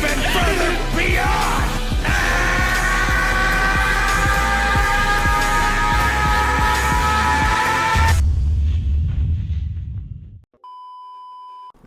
even further beyond!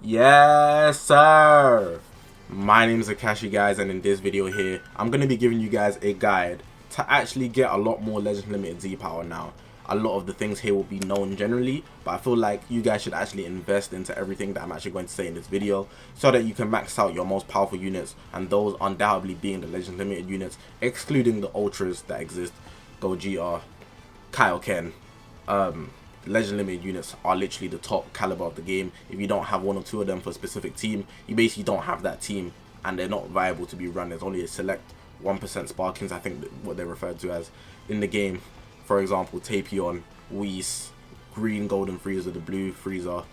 Yes, sir. My name is Zakashi, guys, and in this video here, I'm going to be giving you guys a guide to actually get a lot more Legend Limited Z power now. A lot of the things here will be known generally, but I feel like you guys should actually invest into everything that I'm actually going to say in this video so that you can max out your most powerful units, and those undoubtedly being the Legend Limited units, excluding the Ultras that exist, Gogeta, Kaioken. Legend Limited units are literally the top caliber of the game. If you don't have one or two of them for a specific team, you basically don't have that team and they're not viable to be run. There's only a select 1% Sparkings, I think what they're referred to as, in the game. For example, Tapion, Whis, green golden Frieza, the blue Frieza,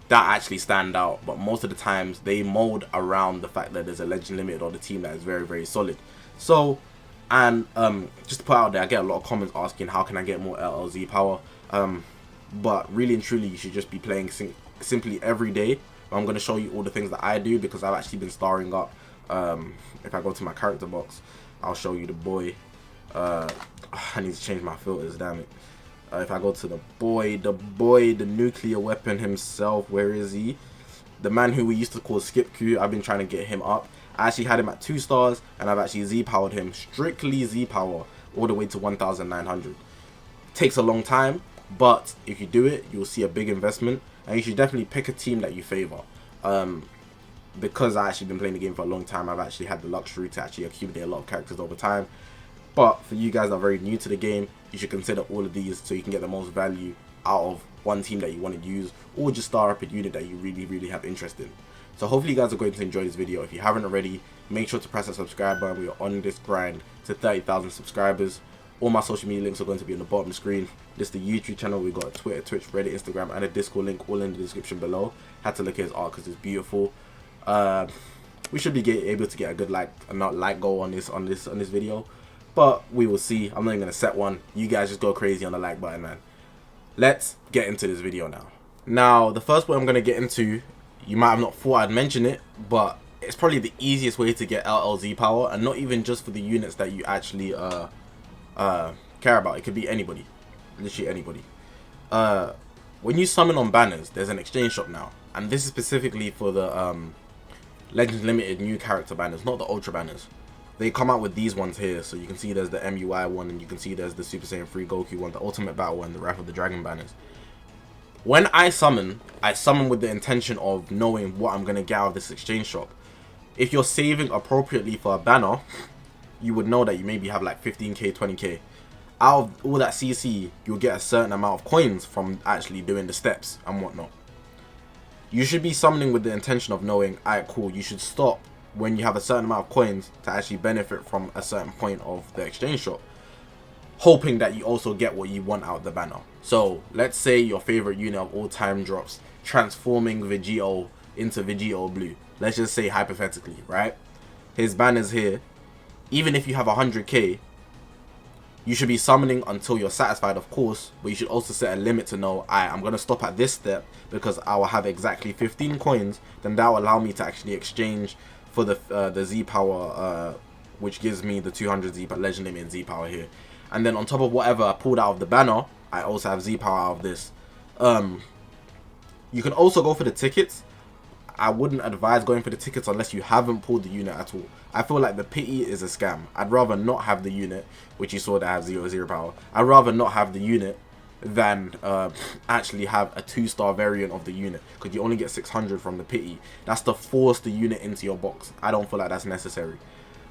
that actually stand out, but most of the times they mold around the fact that there's a Legend Limited on the team that is very, very solid. So, and just to put out there, I get a lot of comments asking how can I get more LLZ power. But really and truly, you should just be playing simply every day. I'm going to show you all the things that I do because I've actually been starring up. If I go to my character box, I'll show you the boy. I need to change my filters, damn it. If I go to the boy, the nuclear weapon himself, where is he? The man who we used to call Skip Q, I've been trying to get him up. I actually had him at 2 stars, and I've actually Z-powered him, strictly Z-power, all the way to 1,900. Takes a long time, but if you do it, you'll see a big investment, and you should definitely pick a team that you favor. Because I've actually been playing the game for a long time, I've actually had the luxury to actually accumulate a lot of characters over time. But for you guys that are very new to the game, you should consider all of these so you can get the most value out of one team that you want to use, or just star up a unit that you really have interest in. So hopefully you guys are going to enjoy this video. If you haven't already, make sure to press that subscribe button. We are on this grind to 30,000 subscribers. All my social media links are going to be on the bottom of the screen. This is the YouTube channel. We've got a Twitter, Twitch, Reddit, Instagram, and a Discord link all in the description below. Had to look at his art because it's beautiful. We should be able to get a good like goal on this video, but we will see. I'm not even gonna set one. You guys just go crazy on the like button, man. Let's get into this video now. Now, the first one I'm gonna get into, you might have not thought I'd mention it, but it's probably the easiest way to get LLZ power, and not even just for the units that you actually care about. It could be anybody, literally anybody. When you summon on banners, there's an exchange shop now, and this is specifically for the Legends Limited new character banners, not the Ultra banners. They come out with these ones here, so you can see there's the MUI one, and you can see there's the Super Saiyan 3 Goku one, the Ultimate Battle one, the Wrath of the Dragon banners. When I summon with the intention of knowing what I'm gonna get out of this exchange shop. If you're saving appropriately for a banner, you would know that you maybe have like 15k, 20k. Out of all that CC, you'll get a certain amount of coins from actually doing the steps and whatnot. You should be summoning with the intention of knowing, alright, cool, you should stop when you have a certain amount of coins to actually benefit from a certain point of the exchange shop, hoping that you also get what you want out of the banner. So let's say your favorite unit of all time drops transforming Vegito into Vegito Blue. Let's just say hypothetically, right? His banner's here. Even if you have 100k, you should be summoning until you're satisfied, of course, but you should also set a limit to know, I'm going to stop at this step because I will have exactly 15 coins, then that will allow me to actually exchange for the Z power, which gives me the 200 Z Legend Limited Z power here. And then on top of whatever I pulled out of the banner, I also have Z power out of this. You can also go for the tickets. I wouldn't advise going for the tickets unless you haven't pulled the unit at all. I feel like the pity is a scam. I'd rather not have the unit, which you saw that have 0/0 power. I'd rather not have the unit than actually have a 2-star variant of the unit, because you only get 600 from the pity. That's to force the unit into your box. I don't feel like that's necessary.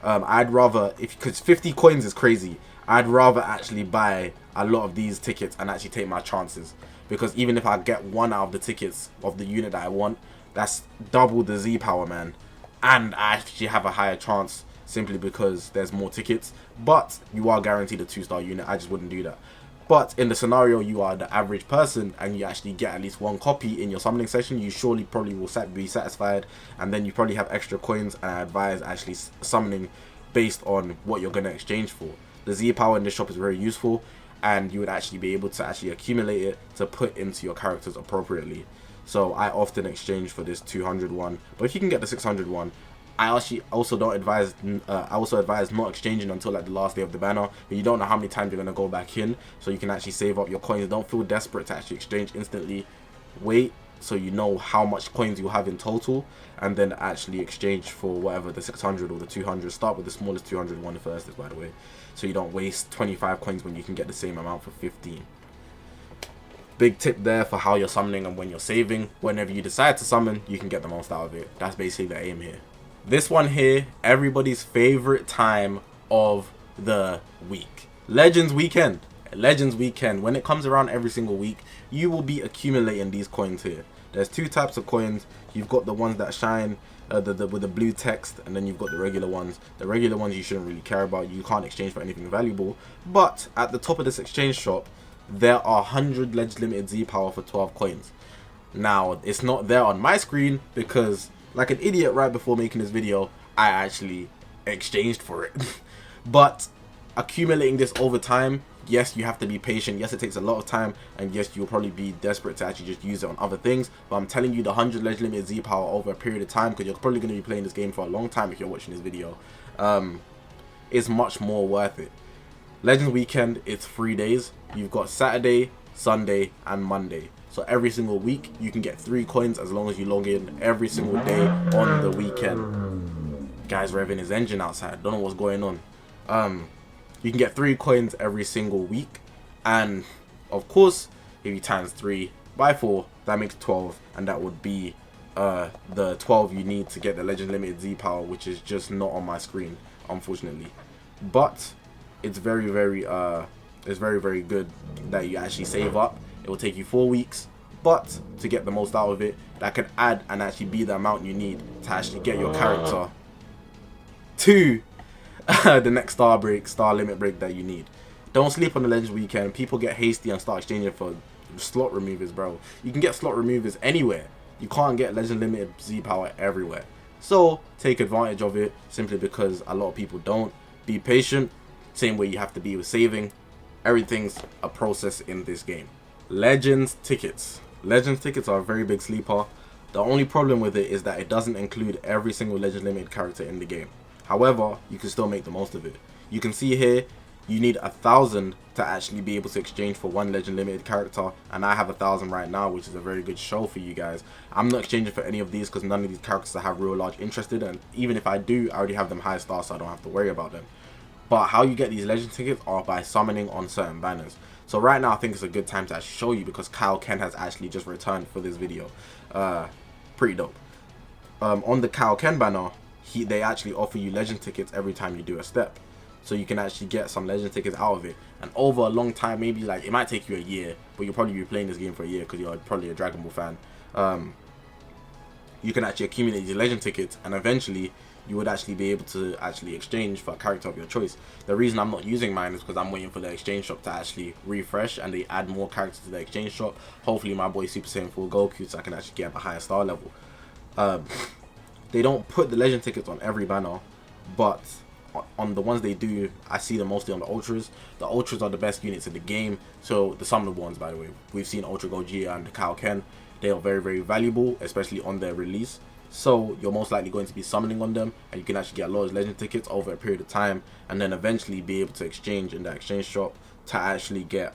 I'd rather, because 50 coins is crazy, I'd rather actually buy a lot of these tickets and actually take my chances, because even if I get one out of the tickets of the unit that I want, that's double the Z power, man, and I actually have a higher chance simply because there's more tickets. But you are guaranteed a 2-star unit. I just wouldn't do that. But in the scenario you are the average person and you actually get at least one copy in your summoning session, you surely probably will be satisfied, and then you probably have extra coins. And I advise actually summoning based on what you're going to exchange for. The Z power in this shop is very useful, and you would actually be able to actually accumulate it to put into your characters appropriately. So I often exchange for this 200 one, but if you can get the 600 one, I actually also don't advise. I also advise not exchanging until like the last day of the banner, but you don't know how many times you're gonna go back in, so you can actually save up your coins. Don't feel desperate to actually exchange instantly. Wait so you know how much coins you have in total, and then actually exchange for whatever the 600 or the 200. Start with the smallest 200 one first, by the way, so you don't waste 25 coins when you can get the same amount for 15. Big tip there for how you're summoning and when you're saving. Whenever you decide to summon, you can get the most out of it. That's basically the aim here. This one here, everybody's favorite time of the week. Legends Weekend. Legends Weekend. When it comes around every single week, you will be accumulating these coins here. There's two types of coins. You've got the ones that shine with the blue text, and then you've got the regular ones. The regular ones you shouldn't really care about. You can't exchange for anything valuable. But at the top of this exchange shop, there are 100 Legend Limited Z Power for 12 coins. Now, it's not there on my screen because, like an idiot right before making this video, I actually exchanged for it. But accumulating this over time, yes, you have to be patient. Yes, it takes a lot of time, and yes, you'll probably be desperate to actually just use it on other things. But I'm telling you, the 100 Legend Limited Z Power over a period of time, because you're probably going to be playing this game for a long time if you're watching this video, is much more worth it. Legends Weekend, it's 3 days. You've got Saturday, Sunday, and Monday. So every single week, you can get 3 coins as long as you log in every single day on the weekend. Guy's revving his engine outside. Don't know what's going on. You can get 3 coins every single week. And, of course, if you times 3 by 4, that makes 12. And that would be the 12 you need to get the Legend Limited Z Power, which is just not on my screen, unfortunately. But it's very, very good that you actually save up. It will take you 4 weeks, but to get the most out of it, that can add and actually be the amount you need to actually get your character to the next star limit break that you need. Don't sleep on the Legends Weekend. People get hasty and start exchanging for slot removers, bro. You can get slot removers anywhere. You can't get Legend Limited Z Power everywhere. So take advantage of it, simply because a lot of people don't. Be patient. Same way you have to be with saving. Everything's a process in this game. Legends tickets. Legends tickets are a very big sleeper. The only problem with it is that it doesn't include every single Legend Limited character in the game. However, you can still make the most of it. You can see here, you need 1,000 to actually be able to exchange for 1 Legend Limited character, and I have 1,000 right now, which is a very good show for you guys. I'm not exchanging for any of these because none of these characters I have real large interest in, and even if I do, I already have them high star, so I don't have to worry about them. But how you get these legend tickets are by summoning on certain banners. So right now I think it's a good time to actually show you, because Kyle Ken has actually just returned for this video. Pretty dope. On the Kyle Ken banner, they actually offer you legend tickets every time you do a step. So you can actually get some legend tickets out of it. And over a long time, maybe like it might take you a year, but you'll probably be playing this game for a year because you're probably a Dragon Ball fan. You can actually accumulate these legend tickets, and eventually you would actually be able to actually exchange for a character of your choice. The reason I'm not using mine is because I'm waiting for the exchange shop to actually refresh and they add more characters to the exchange shop. Hopefully my boy Super Saiyan 4 Goku, so I can actually get a higher star level. They don't put the legend tickets on every banner, but on the ones they do, I see them mostly on the Ultras. The Ultras are the best units in the game. So the summoned ones, by the way, we've seen Ultra Gogeta and Kyle Ken. They are very, very valuable, especially on their release. So you're most likely going to be summoning on them, and you can actually get a lot of legend tickets over a period of time, and then eventually be able to exchange in the exchange shop to actually get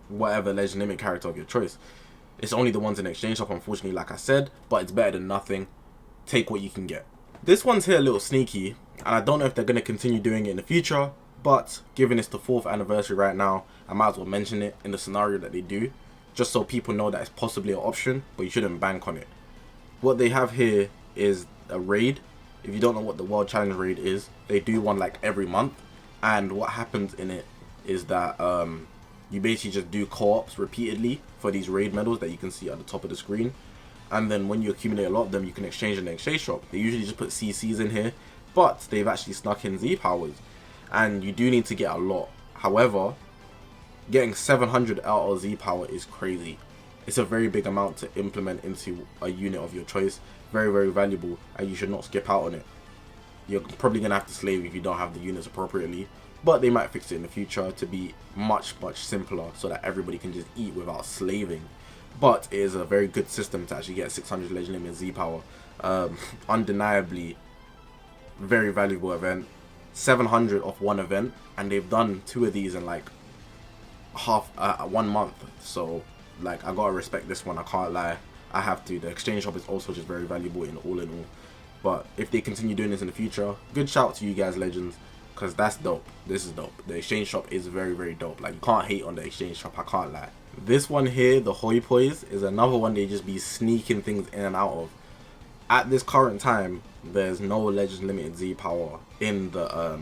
whatever legend limit character of your choice. It's only the ones in the exchange shop, unfortunately, like I said, but it's better than nothing. Take what you can get. This one's here a little sneaky, and I don't know if they're going to continue doing it in the future, but given it's the 4th anniversary right now, I might as well mention it in the scenario that they do, just so people know that it's possibly an option, but you shouldn't bank on it. What they have here is a raid. If you don't know what the World Challenge raid is, they do one like every month, and what happens in it is that you basically just do co-ops repeatedly for these raid medals that you can see at the top of the screen. And then when you accumulate a lot of them, you can exchange in the exchange shop. They usually just put CCs in here, but they've actually snuck in Z powers, and you do need to get a lot. However, getting 700 out of Z power is crazy. It's a very big amount to implement into a unit of your choice. Very, very valuable, and you should not skip out on it. You're probably going to have to slave if you don't have the units appropriately, but they might fix it in the future to be much, much simpler so that everybody can just eat without slaving. but it is a very good system to actually get 600 legend limit Z power. Undeniably very valuable event. 700 off one event, and they've done 2 of these in like 1 month. So like, I gotta respect this one, I can't lie. I have to. The exchange shop is also just very valuable in all. But if they continue doing this in the future, good shout to you guys, legends, because that's dope. This is dope. The exchange shop is very, very dope. Like, you can't hate on the exchange shop, I can't lie. This one here, the Hoi Pois, is another one they just be sneaking things in and out of. At this current time, there's no legend limited Z power in the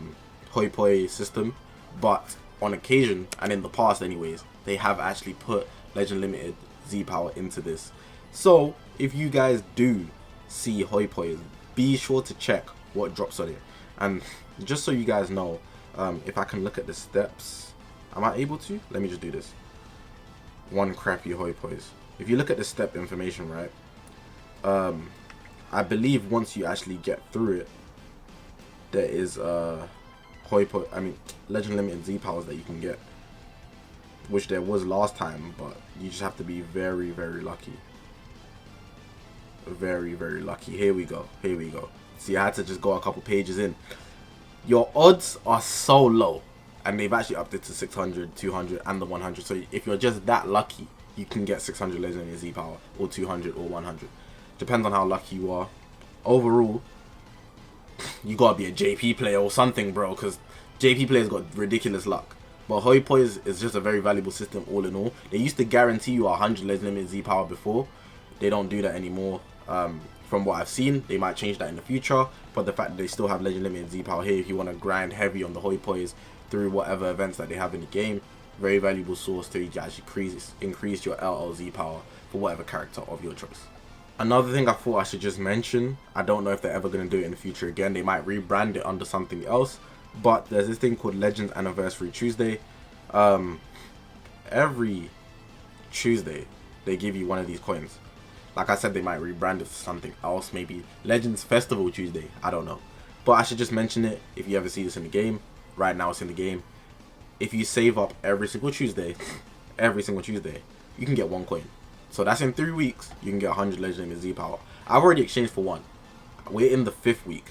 Hoi Poi system, but on occasion, and in the past anyways, they have actually put legend limited Z power into this. So if you guys do see Hoi Pois, be sure to check what drops on it. And just so you guys know, if I can look at the steps, am I able to? Let me just do this. One crappy Hoi Pois. If you look at the step information, right, I believe once you actually get through it, there is legend limited Z powers that you can get, which there was last time, but you just have to be very, very lucky. Very, very lucky. Here we go. Here we go. See, I had to just go a couple pages in. Your odds are so low, and they've actually upped it to 600, 200, and the 100. So if you're just that lucky, you can get 600 legendary Z power, or 200, or 100. Depends on how lucky you are. Overall, you gotta be a JP player or something, bro, because JP players got ridiculous luck. But Hoi Pois is just a very valuable system all in all. They used to guarantee you 100 legendary Z power before. They don't do that anymore. From what I've seen, they might change that in the future, but the fact that they still have legend limited Z power here, if you want to grind heavy on the Hoi Pois through whatever events that they have in the game, very valuable source to actually increase your LLZ power for whatever character of your choice. Another thing I thought I should just mention, I don't know if they're ever going to do it in the future again. They might rebrand it under something else, but there's this thing called Legends Anniversary Tuesday. Every Tuesday they give you one of these coins. Like I said, they might rebrand it to something else, maybe Legends Festival Tuesday, I don't know. But I should just mention it if you ever see this in the game. Right now it's in the game. If you save up every single Tuesday, you can get 1 coin. So that's in 3 weeks, you can get 100 legendary Z power. I've already exchanged for 1. We're in the 5th week.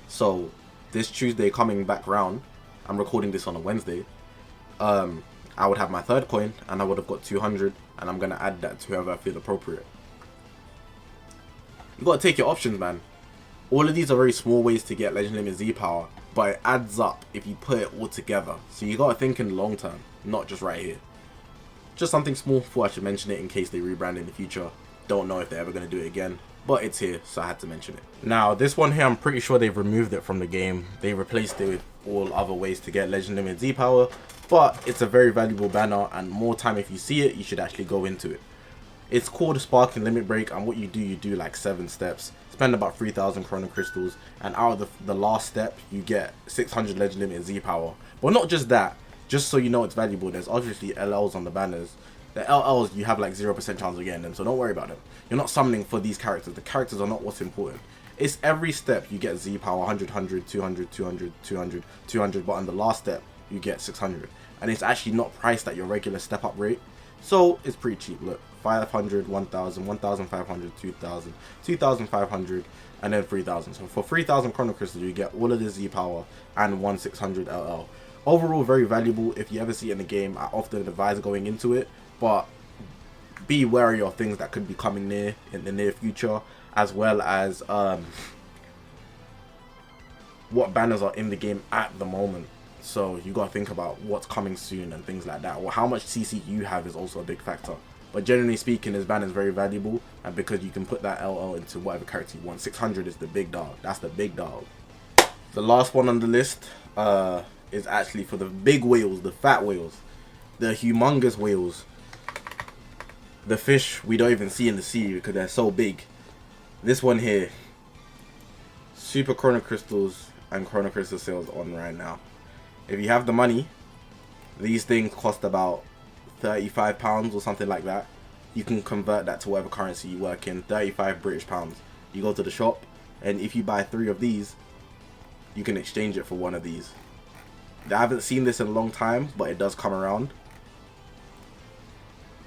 So this Tuesday coming back round, I'm recording this on a Wednesday, I would have my 3rd coin, and I would have got 200, and I'm going to add that to whoever I feel appropriate. You got to take your options, man. All of these are very small ways to get legend limit Z power, but it adds up if you put it all together. So you got to think in the long term, not just right here. Just something small, thought I should mention it in case they rebrand in the future. Don't know if they're ever going to do it again, but it's here, so I had to mention it. Now, this one here, I'm pretty sure they've removed it from the game. They replaced it with all other ways to get legend limit Z power, but it's a very valuable banner, and more time if you see it, you should actually go into it. It's called Sparking Limit Break, and what you do like 7 steps, spend about 3,000 Chrono Crystals, and out of the last step, you get 600 Legend Limit Z power. But not just that, just so you know it's valuable, there's obviously LLs on the banners. The LLs, you have like 0% chance of getting them, so don't worry about them. You're not summoning for these characters. The characters are not what's important. It's every step you get Z power, 100, 100, 200, 200, 200, 200, but on the last step, you get 600. And it's actually not priced at your regular step up rate, so it's pretty cheap. Look, 500, 1,000, 1,500, 2,000, 2,500, and then 3,000. So for 3,000 Chrono Crystals, you get all of the Z power and 1,600 LL. Overall, very valuable. If you ever see it in the game, I often advise going into it, but be wary of things that could be coming near in the near future, as well as what banners are in the game at the moment. So you got to think about what's coming soon and things like that. Or how much CC you have is also a big factor. But generally speaking, this banner is very valuable, and because you can put that LL into whatever character you want. 600 is the big dog. That's the big dog. The last one on the list is actually for the big whales, the fat whales, the humongous whales, the fish we don't even see in the sea because they're so big. This one here, Super Chrono Crystals and Chrono Crystal sales on right now. If you have the money, these things cost about £35 or something like that. You can convert that to whatever currency you work in, 35 British pounds. You go to the shop, and if you buy 3 of these, you can exchange it for 1 of these. I haven't seen this in a long time, but it does come around.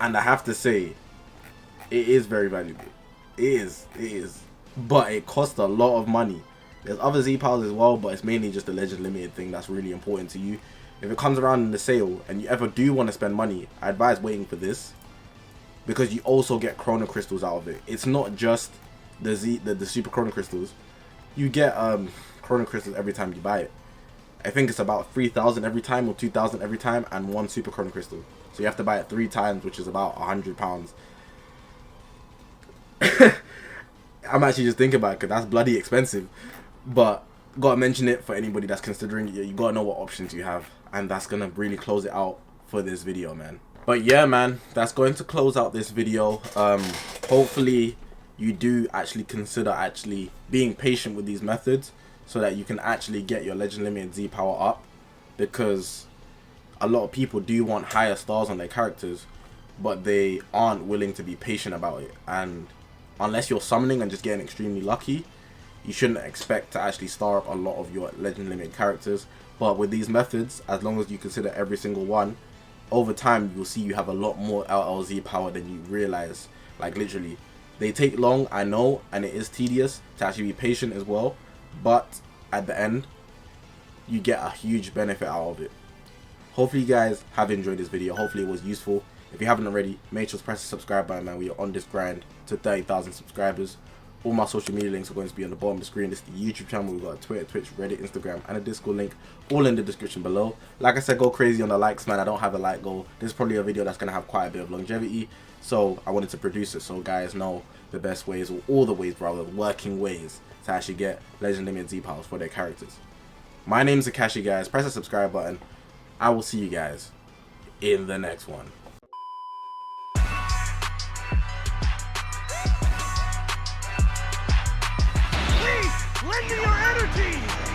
And I have to say, It is very valuable. It is. But it costs a lot of money. There's other Z powers as well, but it's mainly just the Legend Limited thing that's really important to you. If it comes around in the sale and you ever do want to spend money, I advise waiting for this, because you also get Chrono Crystals out of it. It's not just the Super Chrono Crystals. You get Chrono Crystals every time you buy it. I think it's about 3,000 every time or 2,000 every time, and 1 Super Chrono Crystal. So you have to buy it 3 times, which is about £100. I'm actually just thinking about it, because that's bloody expensive. But gotta mention it for anybody that's considering it. You gotta know what options you have, and that's gonna really close it out for this video, man. But yeah, man, that's going to close out this video. Hopefully you do actually consider being patient with these methods, so that you can actually get your Legend Limited Z power up, because a lot of people do want higher stars on their characters, but they aren't willing to be patient about it. And unless you're summoning and just getting extremely lucky, you shouldn't expect to actually star up a lot of your Legend Limited characters. But with these methods, as long as you consider every single one, over time you'll see you have a lot more LLZ power than you realize. Like, literally, they take long, I know, and it is tedious to actually be patient as well, but at the end you get a huge benefit out of it. Hopefully you guys have enjoyed this video. Hopefully it was useful. If you haven't already, make sure to press the subscribe button, man. We are on this grind to 30,000 subscribers. All my social media links are going to be on the bottom of the screen. This is the YouTube channel. We've got a Twitter, Twitch, Reddit, Instagram, and a Discord link, all in the description below. Like I said, go crazy on the likes, man. I don't have a like goal. This is probably a video that's going to have quite a bit of longevity, so I wanted to produce it so guys know the best ways, or all the ways rather, working ways to actually get Legend Limited Z powers for their characters. My name's Zakashi, guys. Press the subscribe button. I will see you guys in the next one. Please, lend me your energy!